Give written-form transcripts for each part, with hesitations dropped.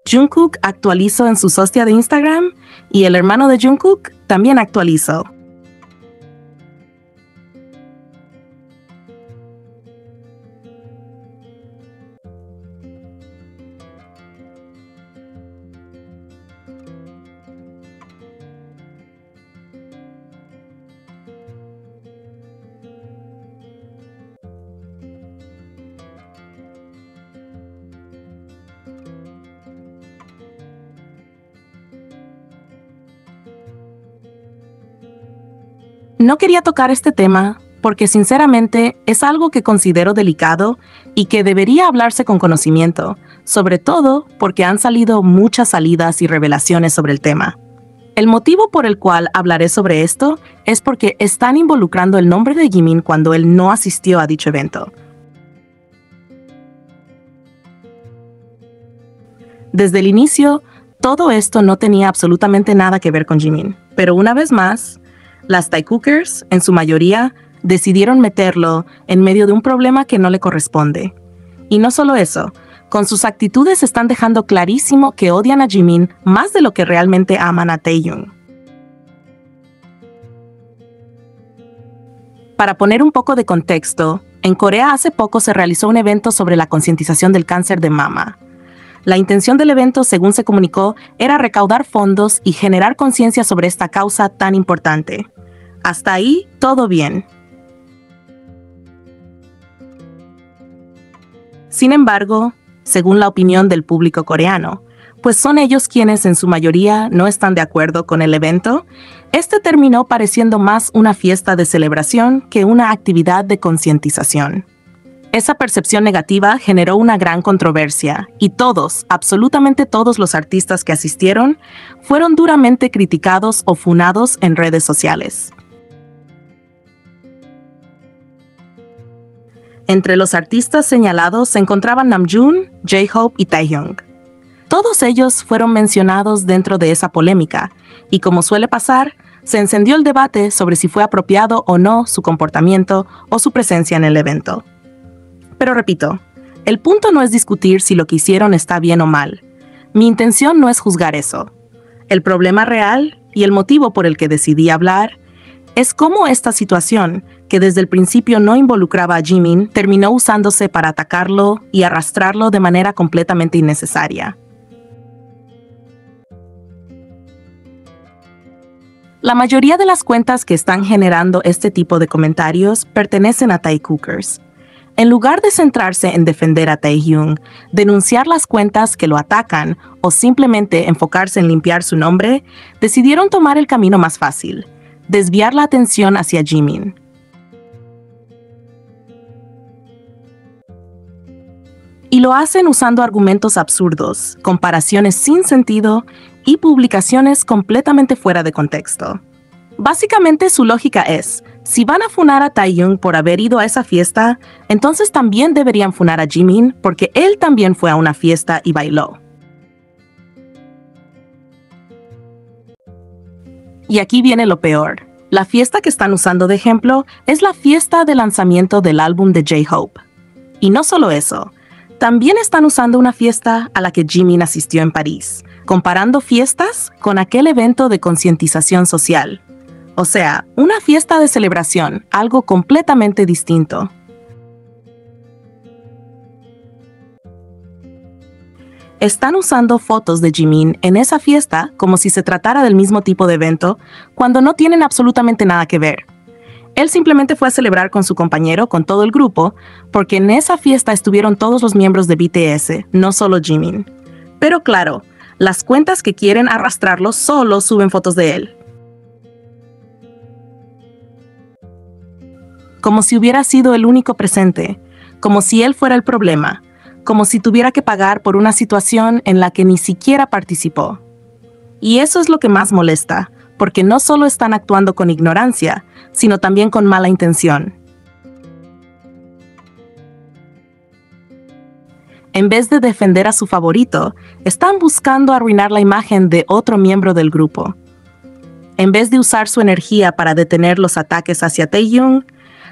Jungkook actualizó en su hostia de Instagram y el hermano de Jungkook también actualizó. No quería tocar este tema porque sinceramente es algo que considero delicado y que debería hablarse con conocimiento, sobre todo porque han salido muchas salidas y revelaciones sobre el tema. El motivo por el cual hablaré sobre esto es porque están involucrando el nombre de Jimin cuando él no asistió a dicho evento. Desde el inicio, todo esto no tenía absolutamente nada que ver con Jimin, pero una vez más, las Taekookers, en su mayoría, decidieron meterlo en medio de un problema que no le corresponde. Y no solo eso, con sus actitudes están dejando clarísimo que odian a Jimin más de lo que realmente aman a Taehyung. Para poner un poco de contexto, en Corea hace poco se realizó un evento sobre la concientización del cáncer de mama. La intención del evento, según se comunicó, era recaudar fondos y generar conciencia sobre esta causa tan importante. Hasta ahí, todo bien. Sin embargo, según la opinión del público coreano, pues son ellos quienes en su mayoría no están de acuerdo con el evento, este terminó pareciendo más una fiesta de celebración que una actividad de concientización. Esa percepción negativa generó una gran controversia y todos, absolutamente todos los artistas que asistieron, fueron duramente criticados o funados en redes sociales. Entre los artistas señalados se encontraban Namjoon, J-Hope y Taehyung. Todos ellos fueron mencionados dentro de esa polémica, y como suele pasar, se encendió el debate sobre si fue apropiado o no su comportamiento o su presencia en el evento. Pero repito, el punto no es discutir si lo que hicieron está bien o mal. Mi intención no es juzgar eso. El problema real, y el motivo por el que decidí hablar, es cómo esta situación, que desde el principio no involucraba a Jimin, terminó usándose para atacarlo y arrastrarlo de manera completamente innecesaria. La mayoría de las cuentas que están generando este tipo de comentarios pertenecen a Taekookers. En lugar de centrarse en defender a Taehyung, denunciar las cuentas que lo atacan o simplemente enfocarse en limpiar su nombre, decidieron tomar el camino más fácil: desviar la atención hacia Jimin. Y lo hacen usando argumentos absurdos, comparaciones sin sentido y publicaciones completamente fuera de contexto. Básicamente su lógica es: si van a funar a Taehyung por haber ido a esa fiesta, entonces también deberían funar a Jimin porque él también fue a una fiesta y bailó. Y aquí viene lo peor. La fiesta que están usando de ejemplo es la fiesta de lanzamiento del álbum de J-Hope. Y no solo eso, también están usando una fiesta a la que Jimin asistió en París, comparando fiestas con aquel evento de concientización social. O sea, una fiesta de celebración, algo completamente distinto. Están usando fotos de Jimin en esa fiesta como si se tratara del mismo tipo de evento, cuando no tienen absolutamente nada que ver. Él simplemente fue a celebrar con su compañero, con todo el grupo, porque en esa fiesta estuvieron todos los miembros de BTS, no solo Jimin. Pero claro, las cuentas que quieren arrastrarlo solo suben fotos de él. Como si hubiera sido el único presente, como si él fuera el problema, como si tuviera que pagar por una situación en la que ni siquiera participó. Y eso es lo que más molesta, porque no solo están actuando con ignorancia, sino también con mala intención. En vez de defender a su favorito, están buscando arruinar la imagen de otro miembro del grupo. En vez de usar su energía para detener los ataques hacia Taehyung,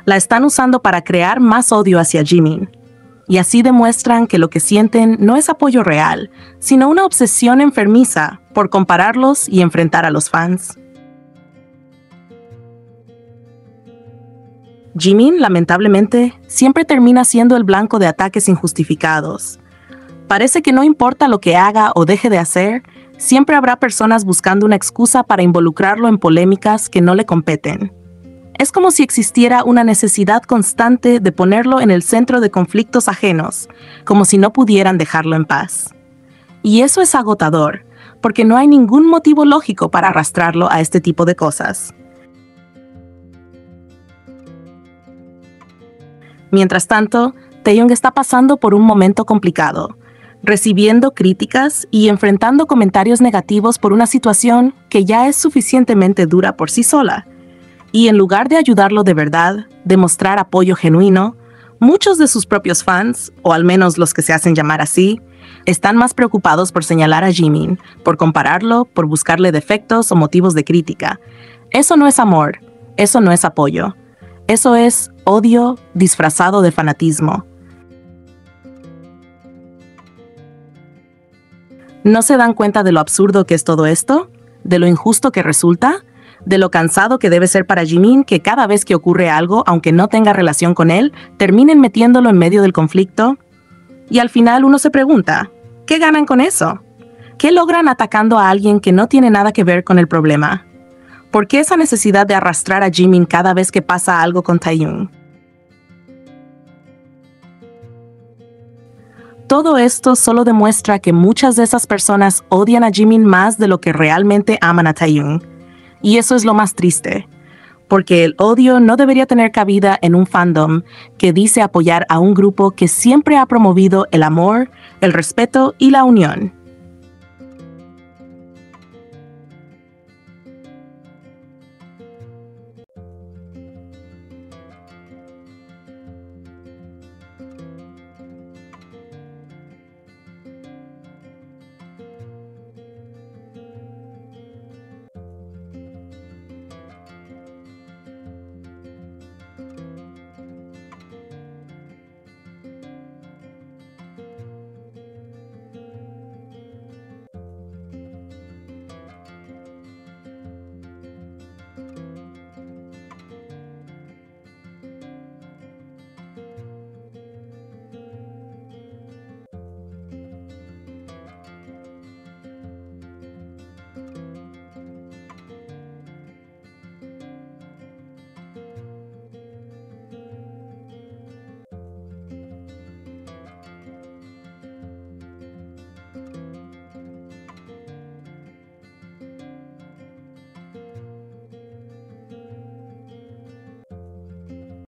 la están usando para crear más odio hacia Jimin. y así demuestran que lo que sienten no es apoyo real, sino una obsesión enfermiza por compararlos y enfrentar a los fans. Jimin, lamentablemente, siempre termina siendo el blanco de ataques injustificados. Parece que no importa lo que haga o deje de hacer, siempre habrá personas buscando una excusa para involucrarlo en polémicas que no le competen. Es como si existiera una necesidad constante de ponerlo en el centro de conflictos ajenos, como si no pudieran dejarlo en paz. Y eso es agotador, porque no hay ningún motivo lógico para arrastrarlo a este tipo de cosas. Mientras tanto, Taehyung está pasando por un momento complicado, recibiendo críticas y enfrentando comentarios negativos por una situación que ya es suficientemente dura por sí sola. Y en lugar de ayudarlo de verdad, de mostrar apoyo genuino, muchos de sus propios fans, o al menos los que se hacen llamar así, están más preocupados por señalar a Jimin, por compararlo, por buscarle defectos o motivos de crítica. Eso no es amor, eso no es apoyo. Eso es odio disfrazado de fanatismo. ¿No se dan cuenta de lo absurdo que es todo esto? ¿De lo injusto que resulta? ¿De lo cansado que debe ser para Jimin que cada vez que ocurre algo, aunque no tenga relación con él, terminen metiéndolo en medio del conflicto? Y al final uno se pregunta, ¿qué ganan con eso? ¿Qué logran atacando a alguien que no tiene nada que ver con el problema? ¿Por qué esa necesidad de arrastrar a Jimin cada vez que pasa algo con Taehyung? Todo esto solo demuestra que muchas de esas personas odian a Jimin más de lo que realmente aman a Taehyung. Y eso es lo más triste, porque el odio no debería tener cabida en un fandom que dice apoyar a un grupo que siempre ha promovido el amor, el respeto y la unión.